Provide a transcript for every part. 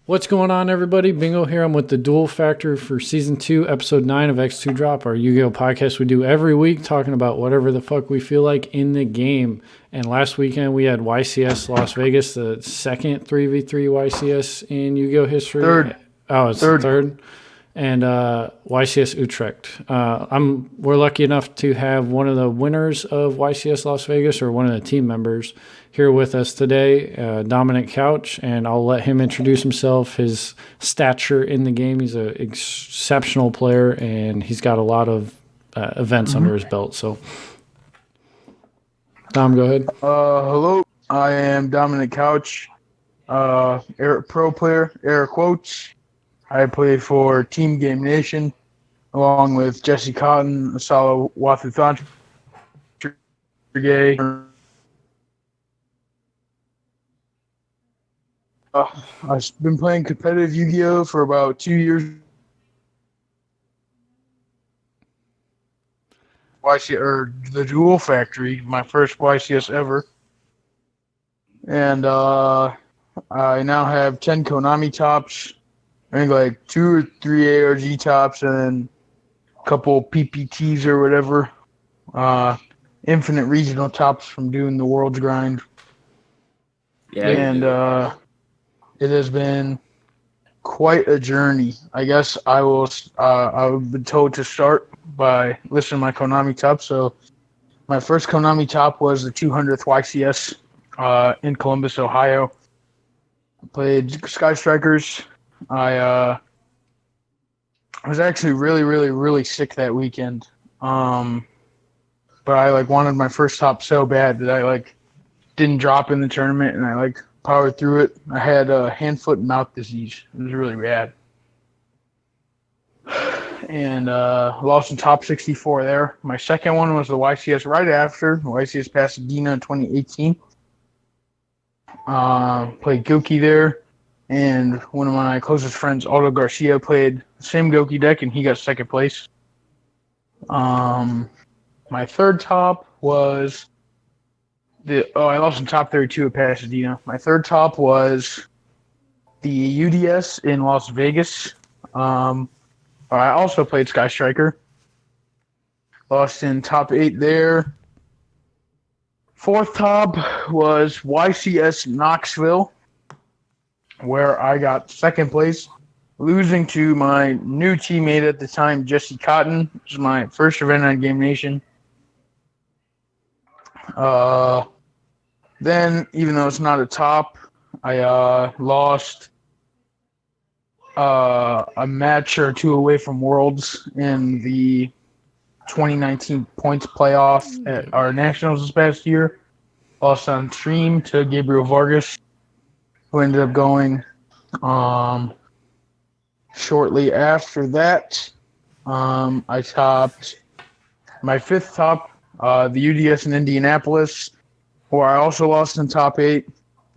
What's going on, everybody? Bingo here. I'm with the Duel Factor for Season 2, Episode 9 of X-2 Drop, our Yu-Gi-Oh! Podcast we do every week, talking about whatever the fuck we feel like in the game. And last weekend, we had YCS Las Vegas, the second 3v3 YCS in Yu-Gi-Oh! History. Third. Oh, it's third. And YCS Utrecht. We're lucky enough to have one of the winners of YCS Las Vegas, or one of the team members, here with us today, Dominic Couch, and I'll let him introduce himself, his stature in the game. He's an exceptional player, and he's got a lot of events under his belt. So, Dom, go ahead. Hello, I am Dominic Couch, pro player, air quotes. I play for Team Game Nation, along with Jesse Cotton, Asala Wathu I've been playing competitive Yu-Gi-Oh! For about 2 years. The Duel Factory, my first YCS ever. And I now have 10 Konami tops. I think like 2 or 3 ARG tops, and then a couple PPTs or whatever. Infinite regional tops from doing the World's Grind. Yeah, and it has been quite a journey. I guess I've been told to start by listing my Konami top. So my first Konami top was the 200th YCS in Columbus, Ohio. I played Sky Strikers. I was actually really sick that weekend. But I wanted my first top so bad that I didn't drop in the tournament, and I powered through it. I had hand, foot, and mouth disease. It was really bad. And lost in top 64 there. My second one was the YCS right after, YCS Pasadena in 2018. Played Goki there. And one of my closest friends, Aldo Garcia, played the same Goki deck, and he got second place. My third top was I lost in top 32 at Pasadena. My third top was the UDS in Las Vegas. I also played Sky Striker. Lost in top 8 there. Fourth top was YCS Knoxville, where I got second place, losing to my new teammate at the time, Jesse Cotton. It was my first event on Game Nation. Then, even though it's not a top, I lost a match or two away from Worlds in the 2019 points playoff at our Nationals this past year. Lost on stream to Gabriel Vargas, who ended up going shortly after that. I topped my fifth top, the UDS in Indianapolis, where I also lost in top 8.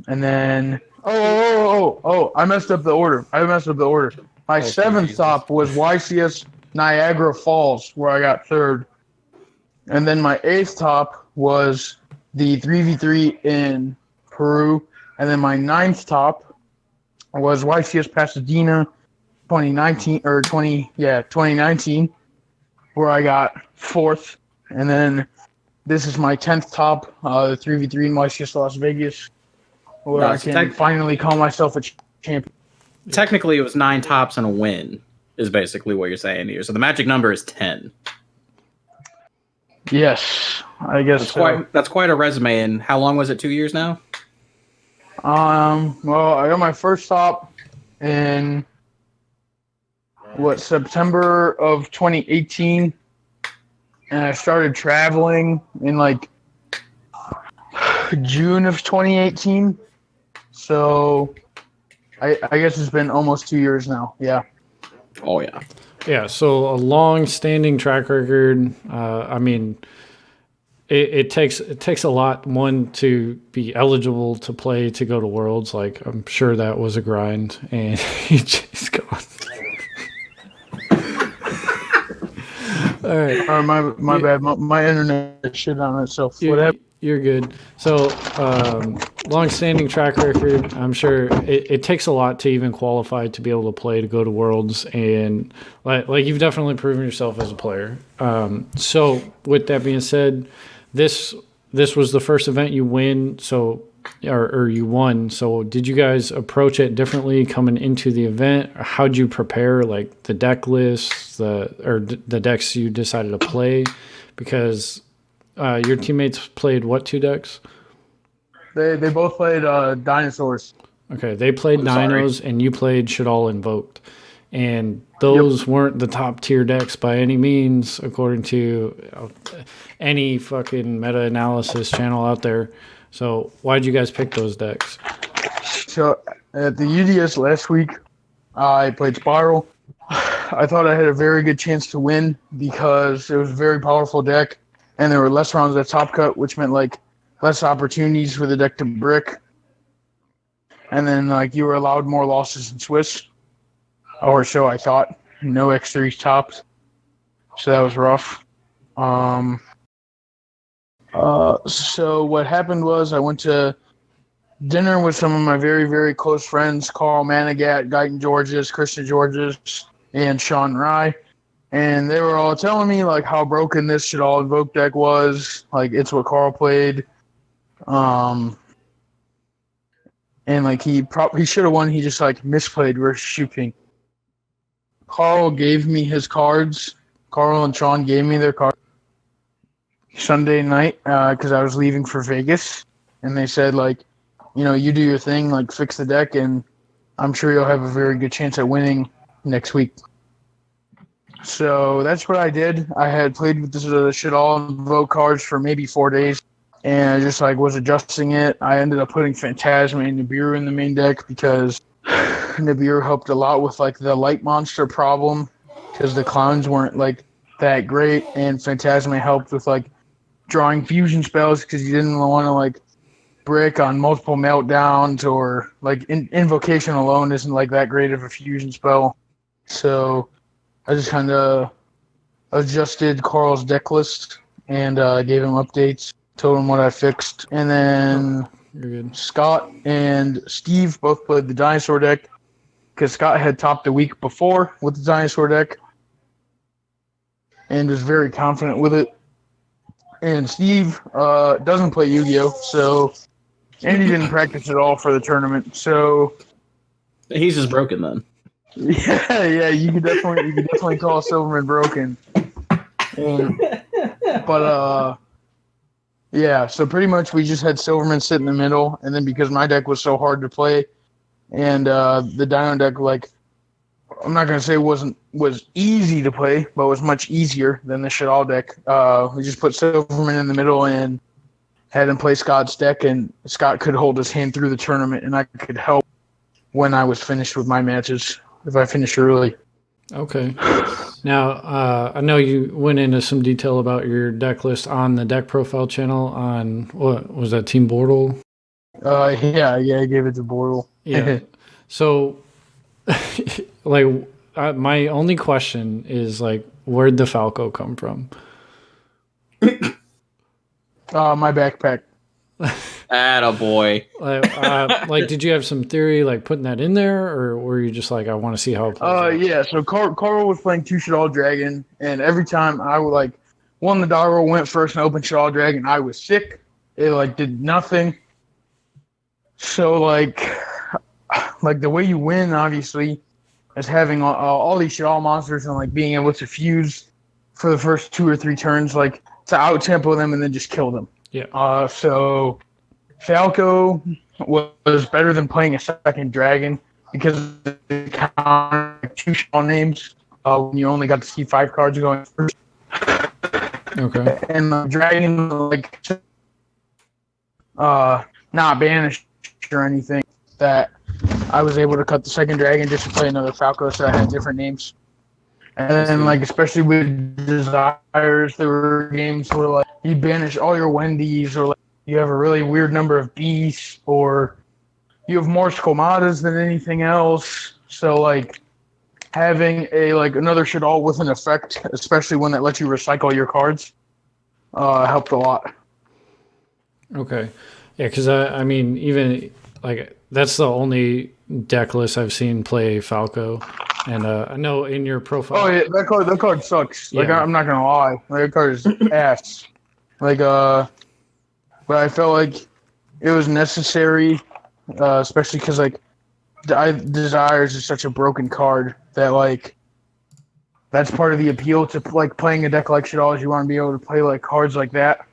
And then, I messed up the order. My seventh top was YCS Niagara Falls, where I got third. And then my eighth top was the 3v3 in Peru. And then my ninth top was YCS Pasadena 2019, where I got fourth. And then this is my 10th top, the 3v3 in YCS Las Vegas, where I can finally call myself a champion. Technically, it was 9 tops and a win, is basically what you're saying here. So the magic number is 10. Yes, I guess that's quite a resume. And how long was it? 2 years now? Well, I got my first top in September of 2018, and I started traveling in June of 2018. So I guess it's been almost 2 years now. Yeah. Oh yeah. Yeah. So a long-standing track record. It takes a lot, one, to be eligible to play to go to Worlds. I'm sure that was a grind, and he just gone. All right. My bad. My internet shit on itself. Whatever. You're good. So, long-standing track record. I'm sure it takes a lot to even qualify to be able to play to go to Worlds, and like you've definitely proven yourself as a player. So, with that being said, this was the first event you win. So, or you won. So, did you guys approach it differently coming into the event? How'd you prepare, like the deck lists, the decks you decided to play? Because your teammates played what 2 decks? They both played dinosaurs. Okay, they played Dinos and you played Shadal Invoked. And those weren't the top tier decks by any means, according to any fucking meta-analysis channel out there. So why'd you guys pick those decks? So at the UDS last week, I played Spiral. I thought I had a very good chance to win because it was a very powerful deck, and there were less rounds at top cut, which meant like less opportunities for the deck to brick. And then like you were allowed more losses in Swiss, or so I thought. No X-3 tops, so that was rough. So what happened was I went to dinner with some of my very, very close friends, Carl Manigat, Guyton Georges, Christian Georges, and Sean Rye. And they were all telling me like how broken this Shadal Invoke deck was. Like it's what Carl played. And like he should have won. He just like misplayed versus Shuping. Carl gave me his cards. Carl and Sean gave me their cards Sunday night because I was leaving for Vegas. And they said like, you know, you do your thing, like fix the deck, and I'm sure you'll have a very good chance at winning next week. So that's what I did. I had played with this Shadal Invoke cards for maybe 4 days, and I just like was adjusting it. I ended up putting Phantasma and Nibiru in the main deck because Nibiru helped a lot with like the light monster problem because the clowns weren't like that great, and Phantasma helped with like drawing fusion spells because you didn't want to like brick on multiple meltdowns, or like invocation alone isn't like that great of a fusion spell. So I just kind of adjusted Carl's deck list and gave him updates, told him what I fixed. And then Scott and Steve both played the dinosaur deck because Scott had topped the week before with the dinosaur deck and was very confident with it. And Steve doesn't play Yu-Gi-Oh! And he didn't practice at all for the tournament. So he's just broken then. Yeah, you could definitely call Silverman broken. Yeah, so pretty much we just had Silverman sit in the middle, and then because my deck was so hard to play, and the Dino deck, like, I'm not gonna say was easy to play, but was much easier than the Shadal deck. We just put Silverman in the middle and had him play Scott's deck, and Scott could hold his hand through the tournament, and I could help when I was finished with my matches if I finished early. Okay. Now, I know you went into some detail about your deck list on the deck profile channel on, what was that, Team Bortle? Yeah, I gave it to Bortle. Yeah. So, like, my only question is, like, where'd the Falco come from? My backpack. Attaboy. Like, did you have some theory, like, putting that in there, or were you just like, I want to see how it plays out? Yeah, so Carl was playing 2 Shadal Dragon, and every time I would, like, won the die roll, went first and opened Shadal Dragon, I was sick. It, like, did nothing. So, like the way you win, obviously, is having all these Shadal monsters and, like, being able to fuse for the first 2 or 3 turns, like, to out-tempo them and then just kill them. Yeah. So Falco was better than playing a second dragon because it counted 2 Shadal names when you only got to see 5 cards going first. Okay. And the dragon, like, not banished or anything, that I was able to cut the second dragon just to play another Falco, so I had different names. And then, like, especially with Desires, there were games where, like, you banish all your Wendy's, or, like, you have a really weird number of beasts, or you have more Skomadas than anything else. So, like, having another Shadal with an effect, especially one that lets you recycle your cards, helped a lot. Okay. Yeah, because I mean, even like that's the only deck list I've seen play Falco, and I know in your profile. Oh yeah, that card sucks. Like Yeah. I'm not gonna lie, like, that card is ass. Like but I felt like it was necessary, especially because like Desires is such a broken card that like that's part of the appeal to like playing a deck like Shaddoll is you want to be able to play like cards like that.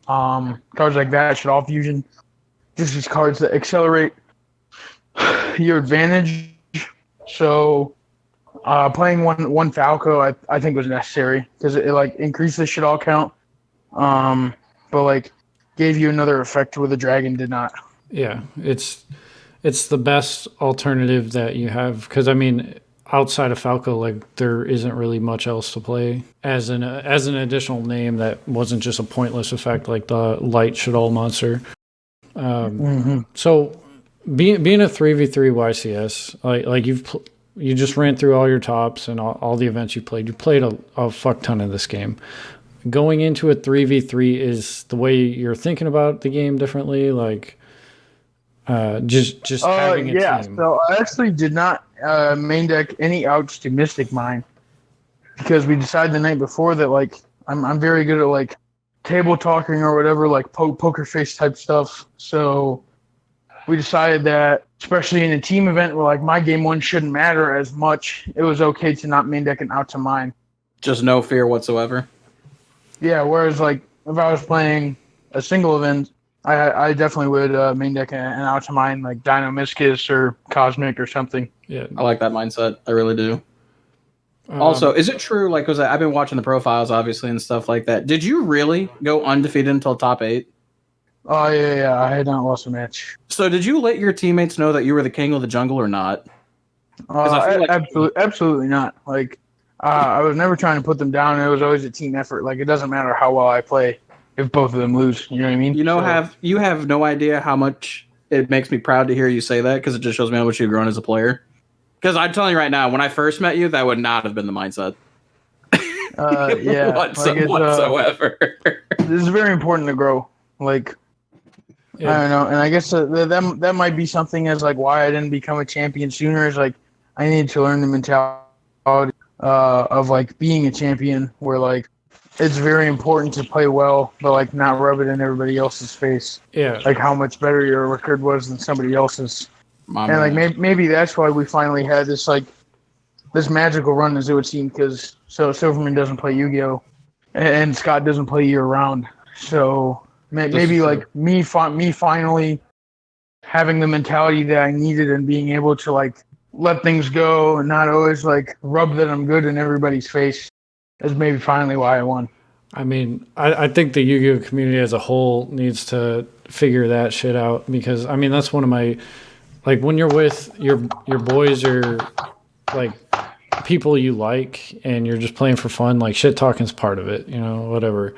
Cards like that, Shaddoll Fusion, just these cards that accelerate your advantage. So playing one Falco, I think was necessary because it like increased the Shaddoll count, but like gave you another effect where the dragon did not. Yeah, it's the best alternative that you have because I mean, outside of Falco, like there isn't really much else to play as an additional name that wasn't just a pointless effect like the light Shaddoll monster. So being a 3v3 YCS, like you just ran through all your tops and all the events you played. You played a fuck ton of this game. Going into a 3v3 is the way you're thinking about the game differently, like just having a team. So I actually did not main deck any outs to Mystic Mine because we decided the night before that like I'm very good at like table talking or whatever, like poker face type stuff. So we decided that, especially in a team event where like my game one shouldn't matter as much, it was okay to not main deck an out to mine. Just no fear whatsoever. Yeah, whereas like if I was playing a single event, I definitely would main deck an out to mine like Dino Miscus or Cosmic or something. Yeah, I like that mindset. I really do. Also, is it true? Like, because I've been watching the profiles, obviously, and stuff like that. Did you really go undefeated until top 8? Oh yeah, I had not lost a match. So, did you let your teammates know that you were the king of the jungle or not? I feel like Absolutely not. Like, I was never trying to put them down. It was always a team effort. Like, it doesn't matter how well I play if both of them lose. You know what I mean? You have no idea how much it makes me proud to hear you say that because it just shows me how much you've grown as a player. Because I'm telling you right now, when I first met you, that would not have been the mindset. Yeah, whatsoever. This is very important to grow. Like, yeah. I don't know, and I guess that might be something as like why I didn't become a champion sooner. Is like I needed to learn the mentality of like being a champion, where like it's very important to play well, but like not rub it in everybody else's face. Yeah, like how much better your record was than somebody else's. Like maybe that's why we finally had this like this magical run as it would seem, because Silverman doesn't play Yu-Gi-Oh, and Scott doesn't play year round. So maybe like me finally having the mentality that I needed and being able to like let things go and not always like rub that I'm good in everybody's face is maybe finally why I won. I mean, I think the Yu-Gi-Oh community as a whole needs to figure that shit out because I mean that's one of my. Like when you're with your boys or like people you like and you're just playing for fun, like shit talking's part of it, you know, whatever.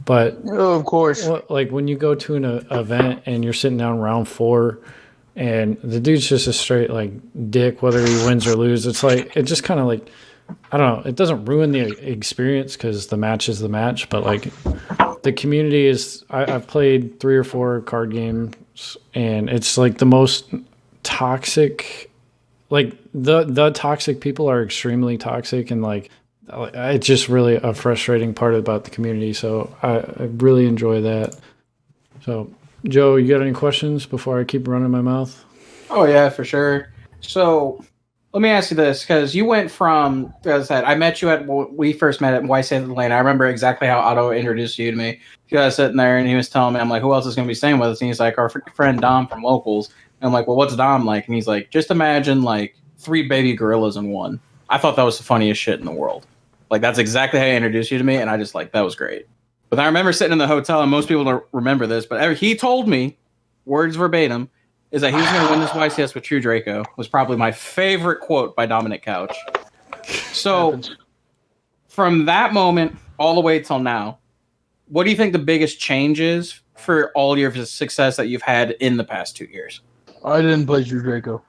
But of course, like when you go to an event and you're sitting down round 4 and the dude's just a straight like dick, whether he wins or loses, it's like it just kind of like I don't know. It doesn't ruin the experience because the match is the match, but like the community is. I've played 3 or 4 card games and it's like the most toxic, like the toxic people are extremely toxic and like it's just really a frustrating part about the community, so I really enjoy that. So Joe, you got any questions before I keep running my mouth? Oh yeah, for sure. So let me ask you this, because you went from, as I said, I met you we first met at YC Atlanta. I remember exactly how Otto introduced you to me. You guys sitting there and he was telling me, I'm like, who else is going to be staying with us? And he's like, our friend Dom from Locals. And I'm like, well, what's Dom like? And he's like, just imagine like 3 baby gorillas in one. I thought that was the funniest shit in the world. Like, that's exactly how he introduced you to me. And I just like, that was great. But I remember sitting in the hotel, and most people don't remember this, but he told me, words verbatim, is that he was going to win this YCS with True Draco. Was probably my favorite quote by Dominic Couch. So from that moment all the way till now, what do you think the biggest change is for all your success that you've had in the past 2 years? I didn't play True Draco.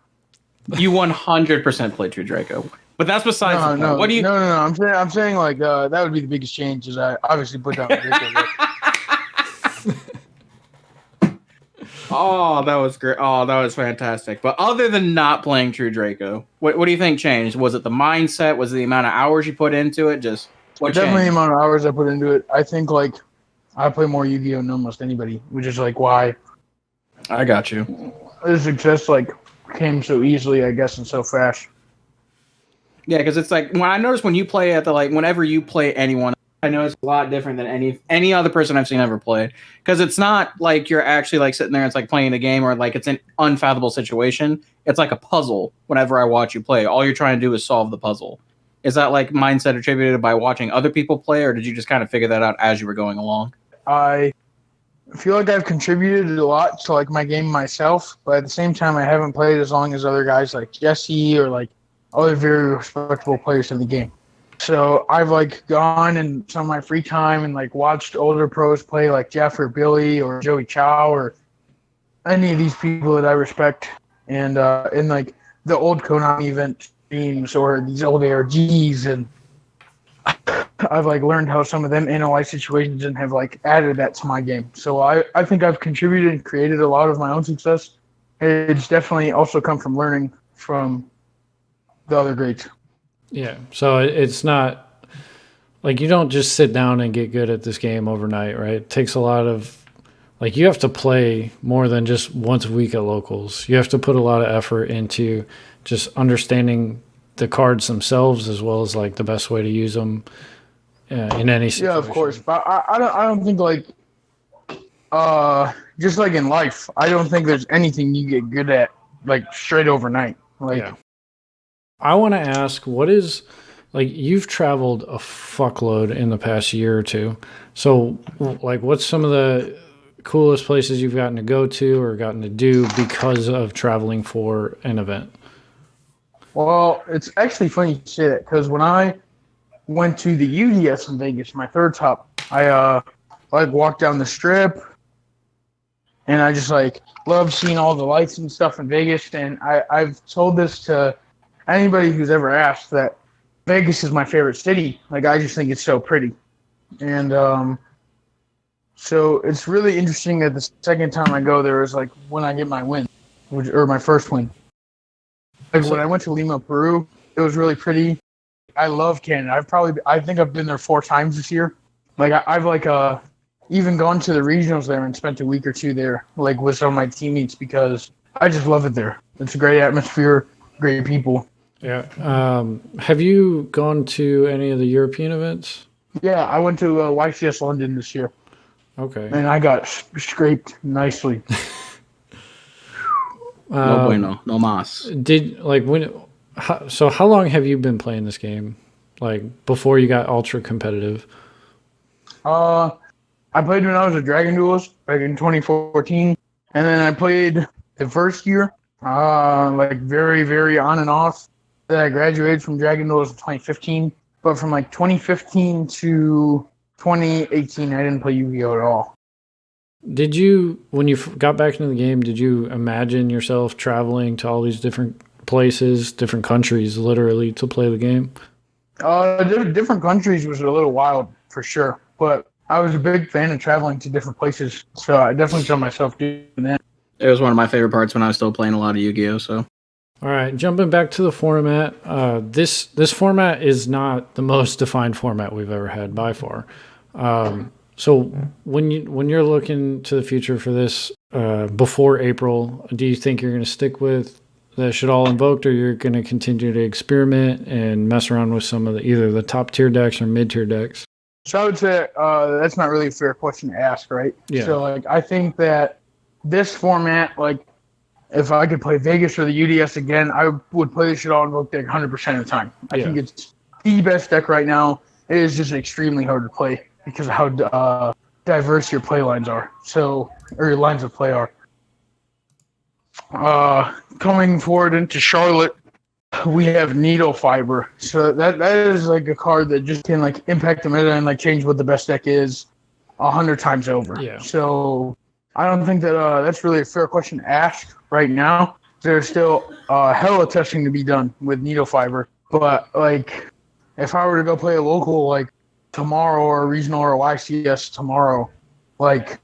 You 100% played True Draco. But that's besides the point. No, what do you? No. I'm saying like that would be the biggest change. Is I obviously put down Draco. Oh, that was great. Oh, that was fantastic. But other than not playing True Draco, what do you think changed? Was it the mindset? Was it the amount of hours you put into it? Just what Definitely the changed? amount of hours I put into it. I think like I play more Yu-Gi-Oh than almost anybody, which is like why I got you. the success like came so easily, I guess, and so fast. Yeah, because it's like when I notice when you play at the whenever you play anyone, I know it's a lot different than any other person I've seen ever play. Because it's not like you're actually like sitting there and it's like playing a game or like it's an unfathomable situation. It's like a puzzle. Whenever I watch you play, all you're trying to do is solve the puzzle. Is that like mindset attributed by watching other people play, or did you just kind of figure that out as you were going along? I feel like I've contributed a lot to like my game myself, but at the same time, I haven't played as long as other guys like Jesse or like other very respectable players in the game. So I've like gone and some of my free time and like watched older pros play like Jeff or Billy or Joey Chow or any of these people that I respect, and in like the old Konami event streams or these old ARGs, and I've like learned how some of them analyze situations and have like added that to my game. So I think I've contributed and created a lot of my own success. It's definitely also come from learning from the other greats. Yeah. So it's not like you don't just sit down and get good at this game overnight, right? It takes a lot of like you have to play more than just once a week at locals. You have to put a lot of effort into just understanding the cards themselves as well as like the best way to use them in any situation. Yeah, of course, but I don't think like just like in life, I don't think there's anything you get good at like straight overnight. Like Yeah. I want to ask, what is like you've traveled a fuckload in the past year or two. So like what's some of the coolest places you've gotten to go to or gotten to do because of traveling for an event? well, it's actually funny you say that because when I went to the UDS in Vegas, my third top, I like walked down the strip and I just like loved seeing all the lights and stuff in Vegas. And I've told this to anybody who's ever asked that Vegas is my favorite city. Like I just think it's so pretty. And so it's really interesting that the second time I go there is like when I get my win, or my first win. Like when I went to Lima, Peru, it was really pretty. I love Canada. I think I've been there 4 times this year. Like I've like even gone to the regionals there and spent a week or two there, like with some of my teammates because I just love it there. It's a great atmosphere, great people. Yeah. Have you gone to any of the European events? Yeah, I went to YCS London this year. Okay. And I got scraped nicely. No bueno, no mas. Did like so how long have you been playing this game? Like before you got ultra competitive? I played when I was a Dragon Duelist back in 2014, and then I played the first year, like very, very on and off. Then I graduated from Dragon Duelist in 2015, but from like 2015 to 2018, I didn't play Yu-Gi-Oh at all. Did you, when you got back into the game, did you imagine yourself traveling to all these different places, different countries, literally, to play the game? Different countries was a little wild for sure, but I was a big fan of traveling to different places, so I definitely saw myself doing that. It was one of my favorite parts when I was still playing a lot of Yu-Gi-Oh. So, all right, jumping back to the format. This format is not the most defined format we've ever had by far. So when you're looking to the future for this before April, do you think you're going to stick with the Shit All Invoked, or you're going to continue to experiment and mess around with some of either the top tier decks or mid tier decks? So I would say that's not really a fair question to ask, right? Yeah. So like I think that this format, like if I could play Vegas or the UDS again, I would play the Shit All Invoked deck 100% of the time. I think it's the best deck right now. It is just extremely hard to play because of how diverse your play lines are. So, or your lines of play are. Coming forward into Charlotte, we have Needle Fiber. So that is like a card that just can like impact the meta and like change what the best deck is 100 times over. Yeah. So I don't think that that's really a fair question to ask right now. There's still hella testing to be done with Needle Fiber. But like, if I were to go play a local like tomorrow or a regional or a YCS tomorrow, like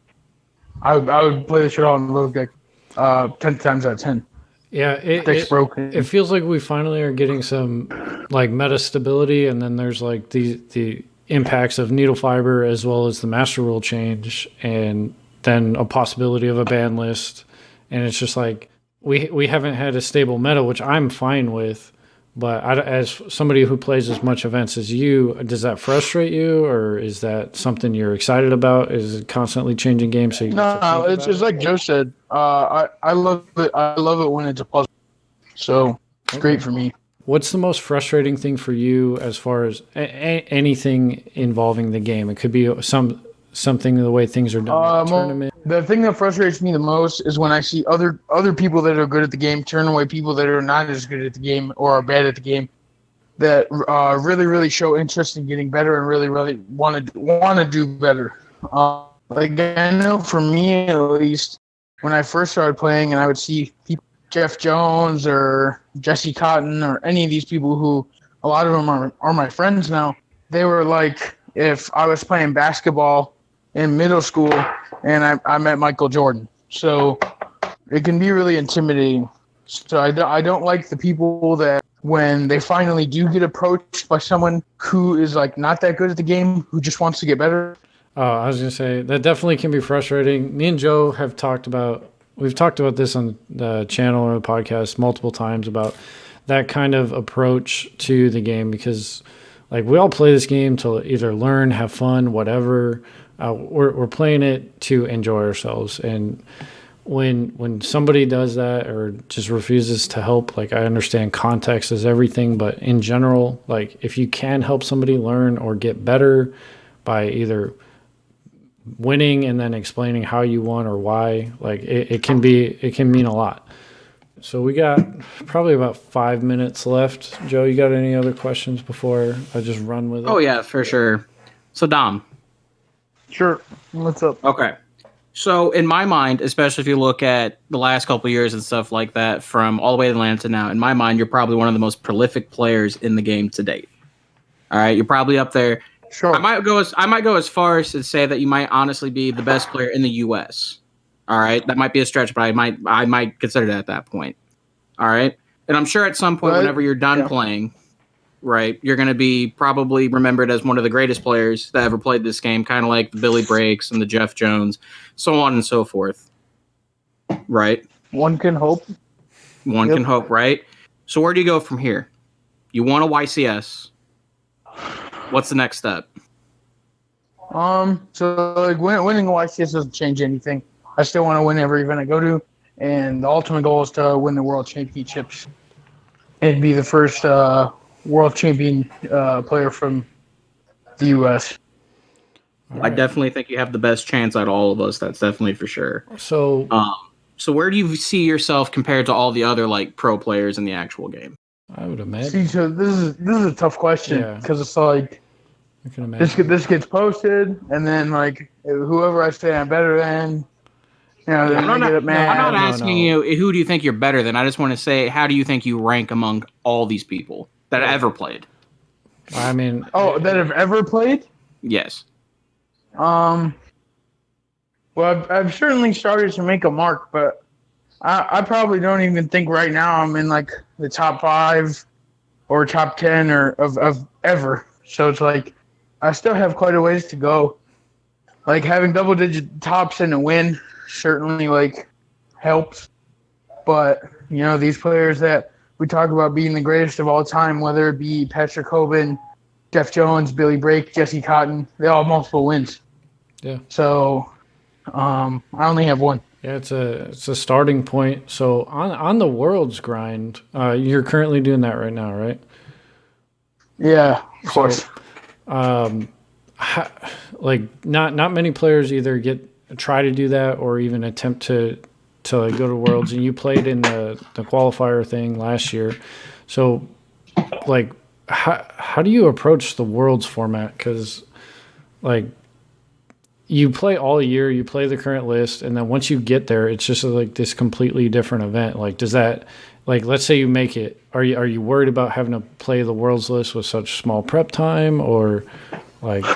I would play the Shit All Invoked deck 10 times out of 10. Yeah, Deck's broken. it feels like we finally are getting some like meta stability, and then there's like the impacts of needle fiber as well as the master rule change, and then a possibility of a ban list, and it's just like we haven't had a stable meta, which I'm fine with. But as somebody who plays as much events as you, does that frustrate you, or is that something you're excited about? Is it constantly changing games? So you No, it's just like Joe said. I love it. I love it when it's a puzzle. So it's great for me. What's the most frustrating thing for you as far as anything involving the game? It could be something the way things are done in the tournament. The thing that frustrates me the most is when I see other people that are good at the game turn away people that are not as good at the game or are bad at the game that really show interest in getting better and really want to do better. Like I know for me at least, when I first started playing and I would see people, Jeff Jones or Jesse Cotton or any of these people who a lot of them are my friends now, they were like, if I was playing basketball in middle school and I met Michael Jordan. So it can be really intimidating. So I don't like the people that when they finally do get approached by someone who is like not that good at the game, who just wants to get better. I was going to say that definitely can be frustrating. Me and Joe we've talked about this on the channel or the podcast multiple times about that kind of approach to the game, because like we all play this game to either learn, have fun, whatever. We're playing it to enjoy ourselves, and when somebody does that or just refuses to help, like I understand context is everything, but in general, like if you can help somebody learn or get better by either winning and then explaining how you won or why, like it can mean a lot. So we got probably about 5 minutes left. Joe, you got any other questions before I just run with it? Oh yeah, for sure. So Dom. Sure. What's up? Okay. So in my mind, especially if you look at the last couple of years and stuff like that, from all the way to Atlanta to now, in my mind, you're probably one of the most prolific players in the game to date. All right, you're probably up there. Sure. I might go as far as to say that you might honestly be the best player in the U.S. All right, that might be a stretch, but I might consider that at that point. All right, and I'm sure at some point, whenever you're done playing, right, you're going to be probably remembered as one of the greatest players that ever played this game, kind of like the Billy Breaks and the Jeff Jones, so on and so forth. Right. One can hope. One can hope, right? So where do you go from here? You won a YCS. What's the next step? So like winning a YCS doesn't change anything. I still want to win every event I go to, and the ultimate goal is to win the world championships and be the first world champion player from the U.S. I definitely think you have the best chance out of all of us. That's definitely for sure. So where do you see yourself compared to all the other like pro players in the actual game? I would imagine. See, so this is a tough question because it's like I can imagine. this gets posted, and then like whoever I say I'm better than, you know, they're gonna get mad. I'm not asking you who do you think you're better than. I just want to say, how do you think you rank among all these people that ever played? I mean, that have ever played? Yes. Well, I've certainly started to make a mark, but I probably don't even think right now I'm in like the top 5 or top 10 or of ever. So it's like I still have quite a ways to go. Like having double-digit tops in a win certainly like helps, but you know these players that we talk about being the greatest of all time, whether it be Patrick Hoban, Jeff Jones, Billy Break, Jesse Cotton, they all have multiple wins. Yeah. So I only have one. Yeah, it's a starting point. So on the world's grind, you're currently doing that right now, right? Yeah, of course. Like not many players either try to do that or even attempt to go to worlds. And you played in the qualifier thing last year, so like how do you approach the worlds format? Because like you play all year, you play the current list, and then once you get there, it's just like this completely different event. Like, does that, like, let's say you make it, are you worried about having to play the world's list with such small prep time, or like?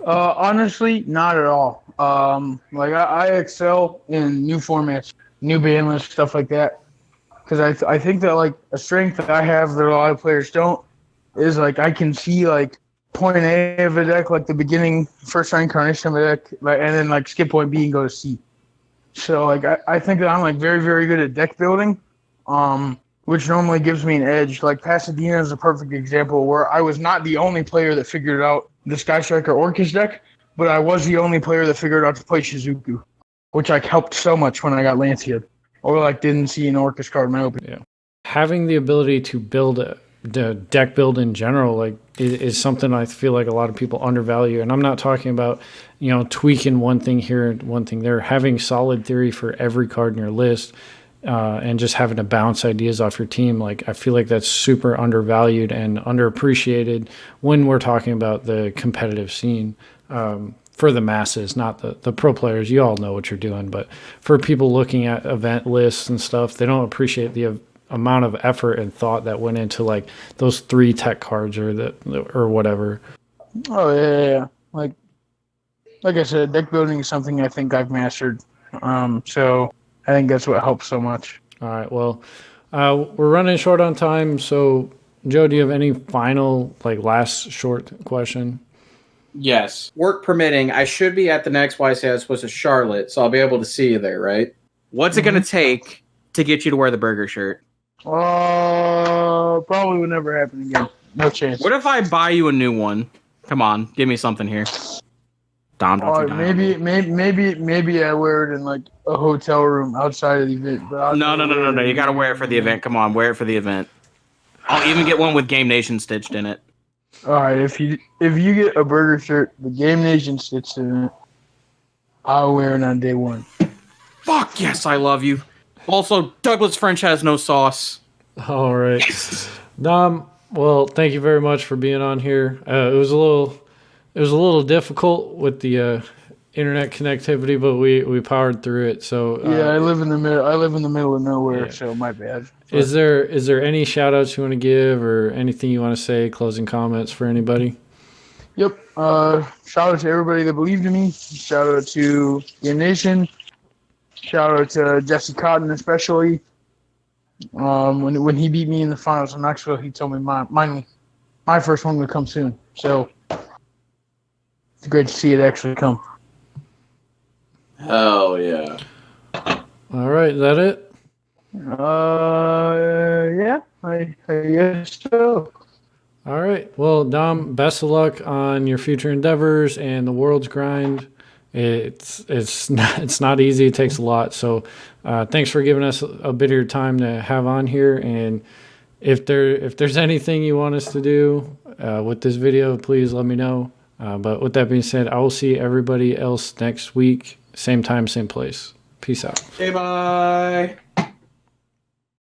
Honestly, not at all. Like I excel in new formats new ban list, stuff like that. Because I think that like a strength that I have that a lot of players don't is like I can see like point A of a deck, like the beginning first incarnation of a deck, like, and then like skip point B and go to C. So like I think that I'm like very, very good at deck building, which normally gives me an edge. Like Pasadena is a perfect example where I was not the only player that figured out the Sky Striker Orcus deck, but I was the only player that figured out to play Shizuku, which like helped so much when I got Lancia, or like didn't see an Orcus card in my opening. Yeah, having the ability to build the deck build in general, like, is something I feel like a lot of people undervalue. And I'm not talking about, tweaking one thing here and one thing there. Having solid theory for every card in your list, and just having to bounce ideas off your team. Like, I feel like that's super undervalued and underappreciated when we're talking about the competitive scene. For the masses, not the pro players, you all know what you're doing. But for people looking at event lists and stuff, they don't appreciate the amount of effort and thought that went into like those 3 tech cards or whatever. Oh yeah. Like I said, deck building is something I think I've mastered. So I think that's what helps so much. All right. Well, we're running short on time. So Joe, do you have any final, like, last short question? Yes. Work permitting, I should be at the next YCS, which is Charlotte, so I'll be able to see you there, right? What's it going to take to get you to wear the burger shirt? Probably would never happen again. No chance. What if I buy you a new one? Come on, give me something here. Dom, don't you die. Maybe I wear it in like a hotel room outside of the event. But No. You got to wear it for the event. Come on, wear it for the event. I'll even get one with Game Nation stitched in it. All right, if you get a burger shirt, the Game Nation stitched in it, I'll wear it on day one. Fuck yes, I love you. Also, Douglas French has no sauce. All right. Dom, well, thank you very much for being on here. It was a little difficult with the internet connectivity, but we powered through it. So yeah, I live in the middle of nowhere, so my bad. Is there any shout outs you want to give or anything you want to say, closing comments for anybody? Yep. Shout out to everybody that believed in me. Shout out to Game Nation. Shout out to Jesse Cotton especially. When he beat me in the finals in Knoxville, he told me my first one would come soon. So it's great to see it actually come. Hell yeah. All right, is that it? Yeah, I guess so. All right. Well, Dom, best of luck on your future endeavors and the world's grind. It's not easy. It takes a lot. So thanks for giving us a bit of your time to have on here. And if there's anything you want us to do with this video, please let me know. But with that being said, I will see everybody else next week. Same time, same place. Peace out. Okay, bye.